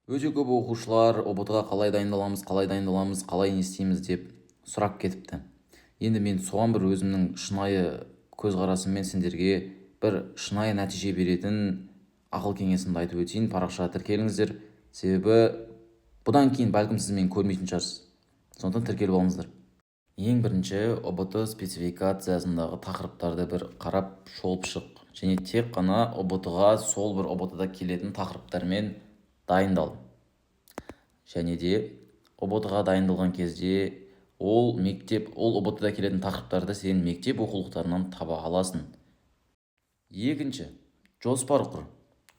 Өте көп оқушылар ұбт-ға қалай дайындаламыз, қалай не істейміз деп сұрап кетіпті. Енді мен соған бір өзімнің шынайы көзқарасыммен сендерге бір шынайы нәтиже беретін ақыл кеңесімді айтып өтейін. Парақшаға тіркеліңіздер, себебі бұдан кейін бәлкім сіз мені көрмейтін шығарсыз. Сондықтан тіркеліп алыңыздар. Ең бірінші ұбт спецификациясындағы тақырыптарды бір қарап шолып шық, және тек қана ұбт-ға сол бір ұбт-да келетін тақырыптармен дайындал. Және де ұбт-ға дайындалған кезде ол ұбт-да келетін тақырыптарды сен мектеп оқулықтарынан таба аласың. Екінші, жоспар құр.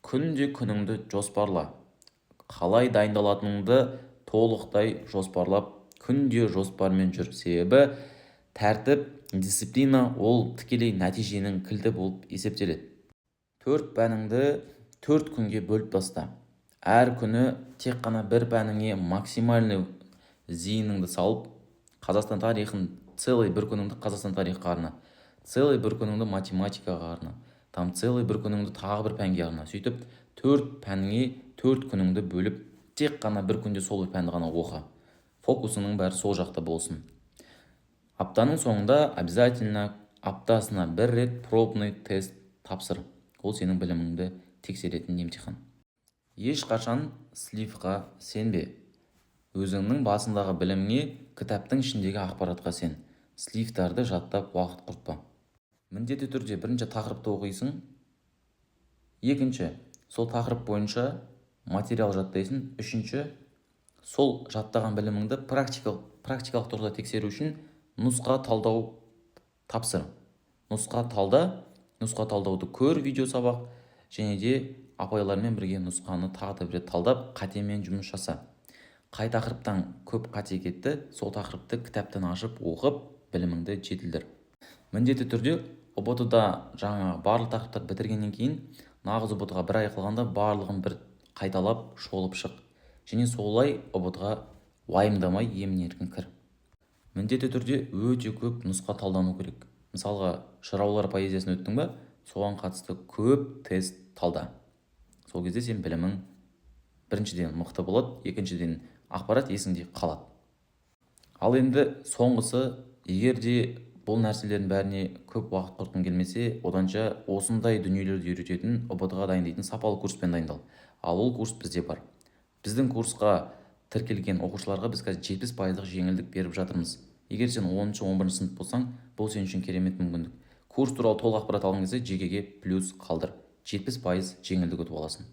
Күнде күніңді жоспарла. Қалай дайындалатыныңды толықтай жоспарлап, күнде жоспармен жүр. Себебі тәртіп, дисциплина ол тікелей нәтиженің кілті болып есептеледі. 4 пәніңді 4 күнге бөліп таста. Әр күні тек қана бір пәніңе максимальный зейініңді салып, Қазақстан тарихын целый бір күніңді Қазақстан тарихқа арна, целый бір күніңді математикаға арна, там целый бір күніңді тағы бір пәнге арна. Сөйтіп 4 пәніңе 4 күніңді бөліп, тек қана бір күнде сол бір пәнді ғана оқы. Фокусының бәрі сол жақта болсын. Аптаның соңында обязательно аптасына бір рет пробный тест тапсыр. Ол сенің біліміңді тексеретін емтихан. Ешқашан сливқа сенбе. Өзіңнің басындағы біліміңе, кітаптың ішіндегі ақпаратқа сен. Сливтарды жаттап уақыт құртпа. Міндетті түрде бірінші тақырыпты оқисың. Екінші, сол тақырып бойынша материал жаттайсың. Үшінші, сол жаттаған біліміңді практикалық тұрғыда тексеру үшін нұсқа талдау тапсыр. Нұсқа талдауды көр, видео сабақ, және де апайлармен бірге нұсқаны тағы да бір талдап, қатемен жұмыс жаса. Қай тақырыптан көп қате кетті, сол тақырыпты кітаптан ашып оқып, біліміңді жетілдір. Міндетті түрде ұбт-да барлық тақырыптар бітіргеннен кейін, нағыз ұбт-ға бір ай қалғанда барлығын бір қайталап, шолып шық. Және солай ұбт-ға уайымдамай емін-еркін кір. Міндетті түрде өте көп нұсқа талдану керек. Мысалға, жыраулар поэзиясын өттің бе, соған қатысты көп тест талда. Сол кезде сен білімің біріншіден мықты болады, екіншіден ақпарат есіңде қалады. Ал енді соңғысы, егер де бұл нәрселердің бәріне көп уақыт құртқың келмесе, оданша осындай дүниелерді үйрететін, ұбт-ға дайындайтын сапалы курспен дайындал. Ал ол курс бізде бар. Біздің курсқа тіркелген оқушыларға біз қазір 70% жеңілдік беріп жатырмыз. Егер сен 10-11 сынып болсаң, бұл сен үшін керемет мүмкіндік. Курс туралы толық ақпарат алған кезде жекеге плюс қалдыр. 70% жеңілдік өтіп аласың.